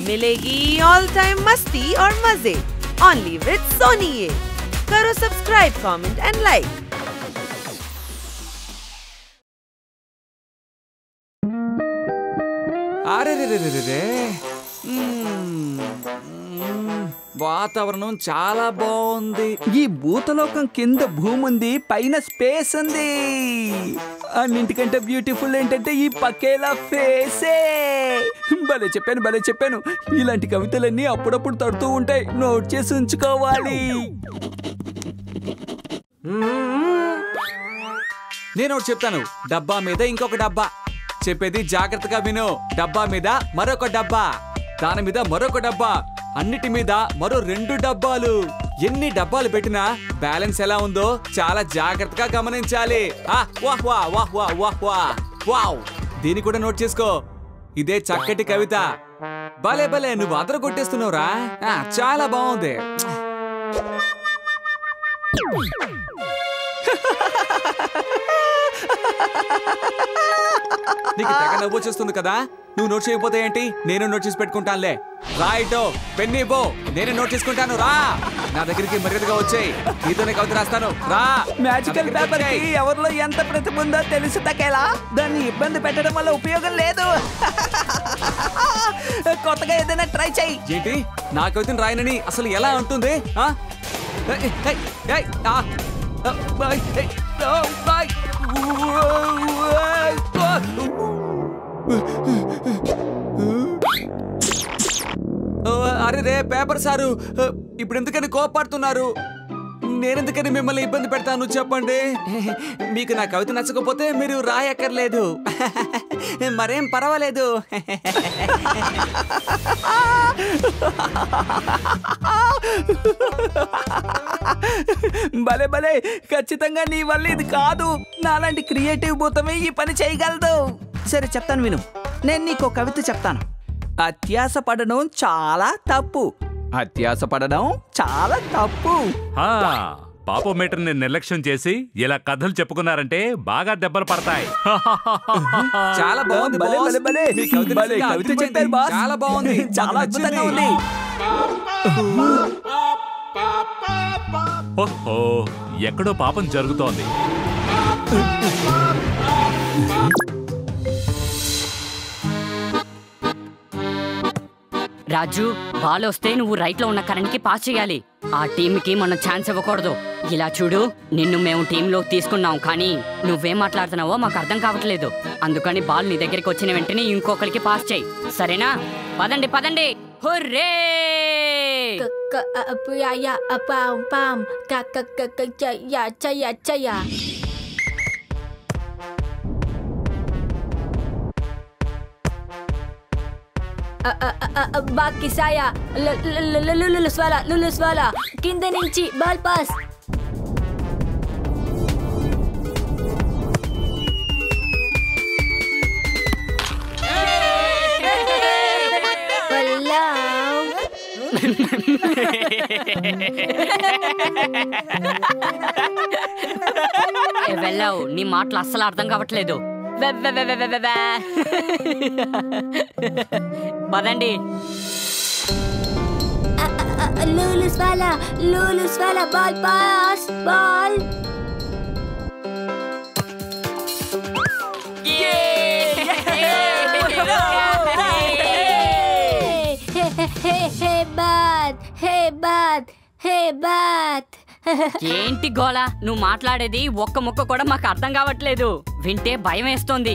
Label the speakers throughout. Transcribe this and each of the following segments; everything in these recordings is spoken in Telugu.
Speaker 1: मिलेगी ऑल टाइम मस्ती और मजे ओनली विद सोनी। ये करो सब्सक्राइब, कमेंट एंड लाइक।
Speaker 2: अरे रे रे रे रे వాతావరణం చాలా బాగుంది.
Speaker 3: ఈ భూతలోకం కింద భూమి ఉంది, పైన స్పేస్ ఉంది. అన్నింటికంటే బ్యూటిఫుల్ ఏంటంటే ఈ పక్కేలా ఫేసే. భలే చెప్పాను. ఇలాంటి కవితలన్నీ అప్పుడప్పుడు తడుతూ ఉంటాయి, నోట్ చేసి ఉంచుకోవాలి.
Speaker 2: నేను ఒకటి చెప్తాను, డబ్బా మీద ఇంకొక డబ్బా. చెప్పేది జాగ్రత్తగా విను. డబ్బా మీద మరొక డబ్బా, దాని మీద మరొక డబ్బా, అన్నిటి మీద మరో 2 డబ్బాలు. ఎన్ని డబ్బాలు పెట్టినా బ్యాలెన్స్ ఎలా ఉందో చాలా జాగ్రత్తగా గమనించాలి. వావ్, దీన్ని కూడా నోట్ చేసుకో. ఇదే చక్కటి కవిత. భలే నువ్వు అదర కొట్టేస్తున్నావురా. చాలా బాగుంది. నీకు తెగ నవ్వు వచ్చేస్తుంది కదా, నువ్వు నోట్ చేయకపోతే ఏంటి, నేను నోట్ చేసి పెట్టుకుంటానులే. రాయిటో పెన్ని బో, నేను నోట్ చేసుకుంటాను. రా నా దగ్గరికి మర్యాదగా వచ్చేయి, నీతోనే కవిత రాస్తాను. రా.
Speaker 3: మ్యాజికల్ పేపర్ కి ఎవరిలో ఎంత ప్రతిభ ఉందో తెలుసు తకేలా. దాన్ని ఇబ్బంది పెట్టడం వల్ల ఉపయోగం లేదు. కొత్తగా ఏదైనా ట్రై చెయ్యి.
Speaker 2: ఏంటి, నా కవితను రాయనని అసలు ఎలా ఉంటుంది? అరే రే పేపర్ సారు, ఇప్పుడు ఎందుకని కోపడుతున్నారు? నేనెందుకని మిమ్మల్ని ఇబ్బంది పెడతాను చెప్పండి. మీకు నా కవిత నచ్చకపోతే మీరు రాయక్కర్లేదు, మరేం పర్వాలేదు.
Speaker 3: భలే ఖచ్చితంగా నీ వల్ల ఇది కాదు. నాలాంటి క్రియేటివ్ భూతమే ఈ పని చేయగలదు. సరే చెప్తాను విను. నేను నీకు కవిత చెప్తాను. అత్యాస పడడం చాలా తప్పు.
Speaker 4: పాపోమీటర్ని నిర్లక్ష్యం చేసి ఇలా కథలు చెప్పుకున్నారంటే బాగా దెబ్బలు పడతాయి.
Speaker 2: చాలా బాగుంది.
Speaker 3: కవిత చెప్పారు బాస్.
Speaker 2: చాలా బాగుంది,
Speaker 3: చాలా అద్భుతంగా ఉంది.
Speaker 4: ఓహో, ఎక్కడో పాపం జరుగుతోంది.
Speaker 5: రాజు, బాల్ వస్తే నువ్వు రైట్ లో ఉన్న కరెంట్ కి పాస్ చేయాలి. ఆ టీంకి మనం ఛాన్స్ ఇవ్వకూడదు. ఇలా చూడు, నిన్ను మేము టీంలో తీసుకున్నాం, కానీ నువ్వేం మాట్లాడుతున్నావో మాకు అర్థం కావట్లేదు. అందుకని బాల్ నీ దగ్గరికి వచ్చిన వెంటనే ఇంకొకరికి పాస్ చేయి, సరేనా? పదండి. హుర్రే!
Speaker 6: బాకి సాయ లులుస్ వాలా కింద నుంచి బాల్ పాస్.
Speaker 5: వెళ్ళావు, నీ మాటలు అస్సలు అర్థం కావట్లేదు. పదండి.
Speaker 6: లూలుస్ వాలా బాల్ పాస్. బాల్ హే బాత్.
Speaker 5: ఏంటి గోళ, నువ్వు మాట్లాడేది ఒక్క ముక్క కూడా మాకు అర్థం కావట్లేదు. వింటే భయం వేస్తోంది.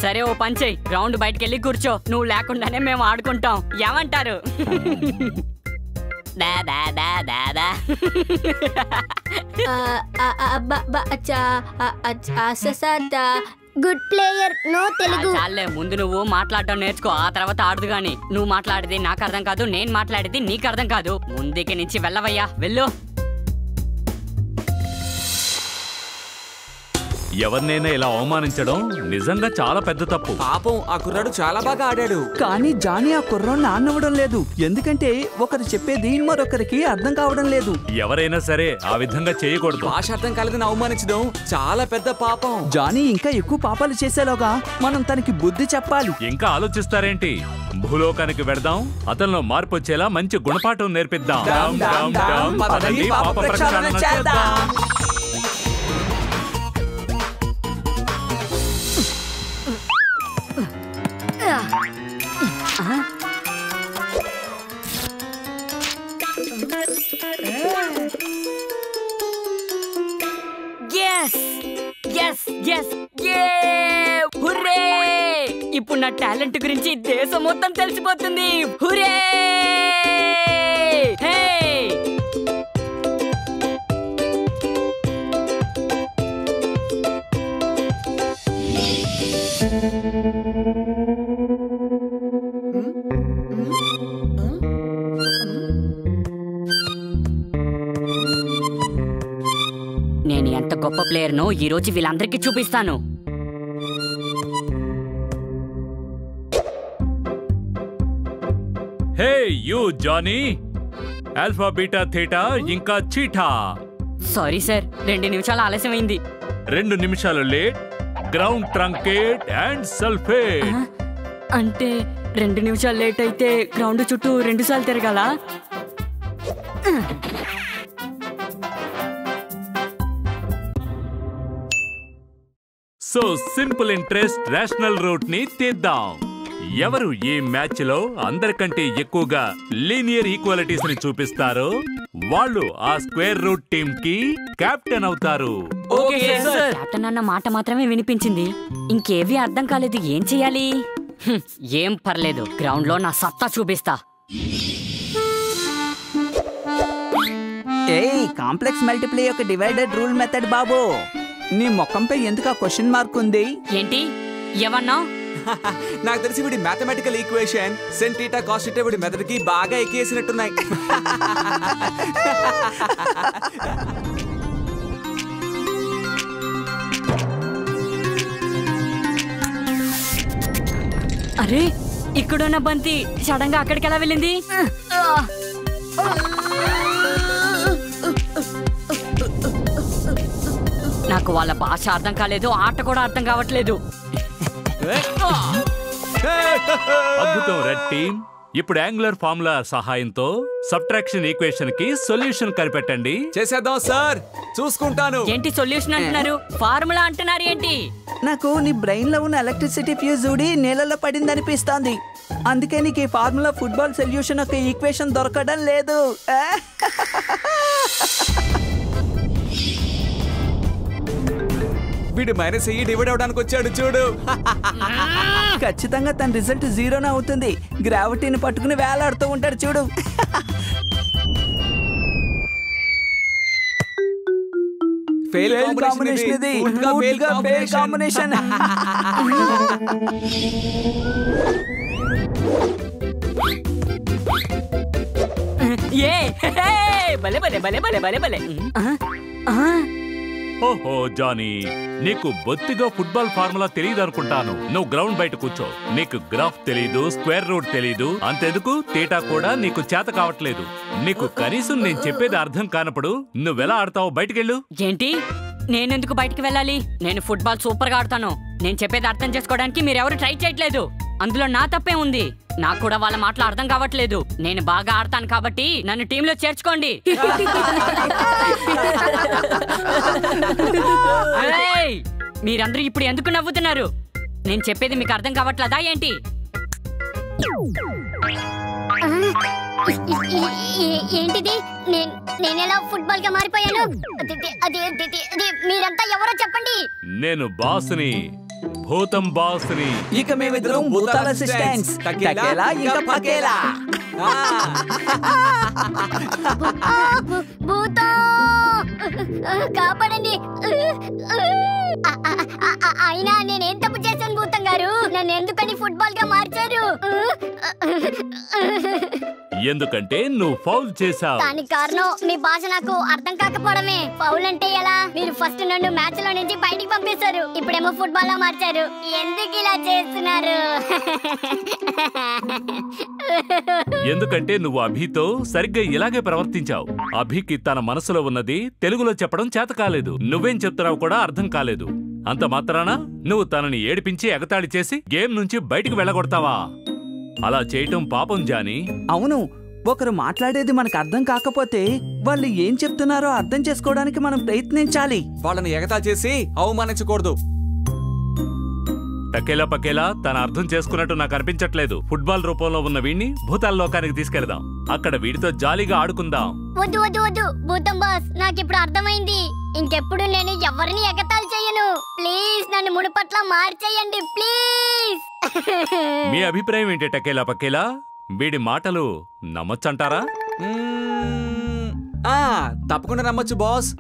Speaker 5: సరే, ఓ పని చెయ్యి, గ్రౌండ్ బయటకెళ్ళి కూర్చో. నువ్వు లేకుండానే మేము ఆడుకుంటాం, ఏమంటారు?
Speaker 6: Good player, no Telugu.
Speaker 5: చాలే, ముందు నువ్వు మాట్లాడడం నేర్చుకో, ఆ తర్వాత ఆడదు గాని. నువ్వు మాట్లాడేది నాకు అర్థం కాదు, నేను మాట్లాడేది నీకు అర్థం కాదు. ముందుకి నుంచి వెళ్ళవయ్యా, వెళ్ళు.
Speaker 4: ఎవరినైనా ఇలా అవమానించడం నిజంగా చాలా పెద్ద తప్పు.
Speaker 2: పాపం ఆ కుర్రాడు చాలా బాగా ఆడాడు.
Speaker 3: కానీ జానీ ఆ కుర్రోడ్ని ఆడనివ్వడం లేదు. ఎందుకంటే ఒకరు చెప్పేది మరొకరికి అర్థం కావడం లేదు.
Speaker 4: ఎవరైనా సరే ఆ విధంగా చేయకూడదు.
Speaker 2: భాష అర్థం కాలేదని అవమానించడం చాలా పెద్ద పాపం.
Speaker 3: జానీ ఇంకా ఎక్కువ పాపాలు చేసేలోగా మనం తనకి బుద్ధి చెప్పాలి.
Speaker 4: ఇంకా ఆలోచిస్తారేంటి? భూలోకానికి వెడదాం, అతనిలో మార్పు వచ్చేలా మంచి గుణపాఠం నేర్పిద్దాం. పదండి, పాప ప్రక్షాళన చేద్దాం.
Speaker 5: ఇప్పుడు నా టాలెంట్ గురించి దేశం మొత్తం తెలిసిపోతుంది. హురే! నేను ఎంత గొప్ప ప్లేయర్నో ఈ రోజు వీళ్ళందరికీ చూపిస్తాను.
Speaker 4: Hey you Johnny, alpha beta theta ఇంకా చీటా.
Speaker 5: సారీ సార్, 2 నిమిషాలు ఆలస్యమైంది.
Speaker 4: 2 నిమిషాలు late, ground truncate and sulphate.
Speaker 5: అంటే 2 నిమిషాలు లేట్ అయితే గ్రౌండ్ చుట్టూ 2 సార్లు తిరగాల?
Speaker 4: So simple interest rational root ని తీద్దాం. ఎవరు ఈ మ్యాచ్ లో అందరికంటే ఎక్కువగా లీనియర్ ఈక్వాలిటీస్ ని చూపిస్తారో వాళ్ళు ఆ స్క్వేర్ రూట్ టీమ్ కి కెప్టెన్ అవుతారు.
Speaker 5: కెప్టెన్ అన్న మాట మాత్రమే వినిపించింది, ఇంకేవి అర్థం కాలేదు. ఏం చెయ్యాలి? ఏం పర్లేదు, గ్రౌండ్ లో నా సత్తా చూపిస్తా.
Speaker 3: కాంప్లెక్స్ మల్టిప్లై యొక్క డివైడెడ్ రూల్ మెథడ్ బాబు. నీ ముఖంపై ఎందుకు ఆ క్వశ్చన్ మార్క్ ఉంది?
Speaker 5: ఏంటి ఏమన్నా?
Speaker 2: నాకు తెలిసి వీడి mathematical equation sin theta cos theta వీడి మెథడ్కి బాగా ఎక్కేసినట్టున్నాయి.
Speaker 5: అరే, ఇక్కడున్న బంతి సడన్ గా అక్కడికి ఎలా వెళ్ళింది? నాకు వాళ్ళ భాష అర్థం కాలేదు, ఆట కూడా అర్థం కావట్లేదు.
Speaker 4: అద్భుతం రెడ్ టీమ్. ఇప్పుడు యాంగులర్ ఫార్ములా సహాయంతో సబ్ట్రాక్షన్ ఈక్వేషన్ కి సొల్యూషన్ కనిపెట్టండి.
Speaker 2: చేసేద్దాం సార్, చూసుకుంటాను.
Speaker 5: ఏంటి సొల్యూషన్ అంటున్నారు? ఫార్ములా అంటున్నారు ఏంటి?
Speaker 3: నాకు నీ బ్రెయిన్ లో ఉన్న ఎలక్ట్రిసిటీ ఫ్యూజ్ ఊడి నీళ్ళలో పడింది అనిపిస్తోంది. అందుకే నీకు ఈ ఫార్ములా ఫుట్బాల్ సొల్యూషన్ ఒక ఈక్వేషన్ దొరకడం లేదు.
Speaker 2: వీడు మైనస్ అయ్యి డివైడ్ అవడానికి వచ్చాడు చూడు.
Speaker 3: ఖచ్చితంగా తన రిజల్ట్ 0నే అవుతుంది. గ్రావిటీని పట్టుకుని వేలాడుతూ ఉంటాడు చూడు.
Speaker 2: ఫెయిల్ కాంబినేషన్ ఇది.
Speaker 3: పూర్తిగా ఫెయిల్ కాంబినేషన్.
Speaker 5: భలే భలే భలే భలే భలే భలే.
Speaker 4: ఓహో జానీ, నీకు బొత్తిగా ఫుట్బాల్ ఫార్ములా తెలియదు అనుకుంటాను. నువ్వు గ్రౌండ్ బయట కూర్చో. నీకు గ్రాఫ్ తెలీదు, స్క్వేర్ రూట్ తెలీదు, అంతెందుకు థీటా కూడా నీకు చేత కావట్లేదు. నీకు కనీసం నేను చెప్పేది అర్థం కానప్పుడు నువ్వెలా ఆడతావు? బయటికెళ్ళు.
Speaker 5: ఏంటి? నేనెందుకు బయటికి వెళ్ళాలి? నేను ఫుట్బాల్ సూపర్ గా ఆడతాను. నేను చెప్పేది అర్థం చేసుకోవడానికి మీరెవరు ట్రై చేయట్లేదు. అందులో నా తప్పే ఉంది. నాకు కూడా వాళ్ళ మాటలు అర్థం కావట్లేదు. నేను బాగా ఆడతాను కాబట్టి నన్ను టీంలో చేర్చుకోండి. మీరందరూ ఇప్పుడు ఎందుకు నవ్వుతున్నారు? నేను చెప్పేది మీకు అర్థం కావట్లేదా ఏంటి?
Speaker 6: ఏంటిది? నేనెలా ఫుట్బాల్ గా మారిపోయాను? మీరంతా ఎవరో చెప్పండి.
Speaker 4: నేను బాస్ని, భూతం బాస్ని.
Speaker 3: ఇక మేమిద్దరం భూతాల అసిస్టెంట్స్. తకేలా ఇంకా పకేలా.
Speaker 6: భూతం కాపాడండి. అయినా నేనేం తప్పు చేశాను భూతం గారు? నన్ను ఎందుకని ఫుట్బాల్ గా మార్చారు?
Speaker 4: ఎందుకంటే నువ్వు ఫౌల్ చేశావు.
Speaker 6: దానికి కారణం మీ భాష నాకు అర్థం కాకపోవడమే. ఫౌల్ అంటే ఎలా? మీరు ఫస్ట్ నన్ను మ్యాచ్ లో నుంచి బయటికి పంపిస్తారు, ఇప్పుడేమో ఫుట్బాల్ లో మార్చారు. ఎందుకు ఇలా చేస్తున్నారు?
Speaker 4: ఎందుకంటే నువ్వు అభితో సరిగ్గా ఇలాగే ప్రవర్తించావు. అభికి తన మనసులో ఉన్నది తెలుగులో చెప్పడం చేత కాలేదు. నువ్వేం చెప్తున్నావు కూడా అర్థం కాలేదు. అంత మాత్రాన నువ్వు తనని ఏడిపించి ఎగతాళి చేసి గేమ్ నుంచి బయటికి వెళ్ళగొడతావా? అలా చేయటం పాపం జానీ.
Speaker 3: అవును, ఒకరు మాట్లాడేది మనకు అర్థం కాకపోతే వాళ్ళు ఏం చెప్తున్నారో అర్థం చేసుకోవడానికి మనం ప్రయత్నించాలి.
Speaker 2: వాళ్ళని ఎగతా చేసి అవమానించకూడదు.
Speaker 4: టకేలా పకేలా తన అర్థం చేసుకున్నట్టు నాకు అనిపించట్లేదు. ఫుట్బాల్ రూపంలో ఉన్న వీడిని భూతాల లోకానికి తీసుకెళ్దాం. అక్కడ వీడితో జాలీగా ఆడుకుందాం.
Speaker 6: వద్దు వద్దు వద్దు భూతం బాస్, నాకు ఇప్పుడు అర్థమైంది. ఇంకెప్పుడు నేను ఎవరిని ఎగతాళి చెయ్యను. ప్లీజ్ నన్ను మునుపట్ల మార్చేయండి ప్లీజ్.
Speaker 4: మీ అభిప్రాయం ఏంటి టకేలా పకేలా? వీడి మాటలు నమ్మొచ్చంటారా?
Speaker 2: తప్పకుండా నమ్మొచ్చు బాస్.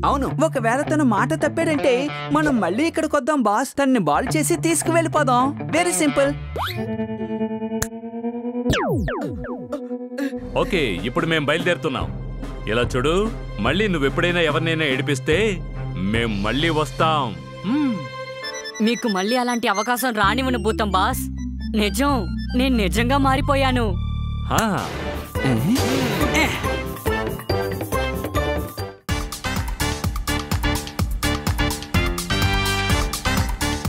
Speaker 3: అవును, ఒకవేళ తను మాట తప్పాడంటే మనం మళ్ళీ ఇక్కడికి వద్దాం బాస్. తన్ని బాల్ చేసి తీసుకువెళ్ళిపోదాం. Very simple.
Speaker 4: ఓకే, ఇప్పుడు మేం బయలుదేరుతున్నాం. ఇలా చూడు, మళ్ళీ నువ్వెప్పుడైనా ఎవరినైనా ఏడిపిస్తే మేం మళ్ళీ వస్తాం.
Speaker 5: మీకు మళ్ళీ అలాంటి అవకాశం రానివ్వను భూతం బాస్. నిజం, నేను నిజంగా మారిపోయాను.
Speaker 4: హా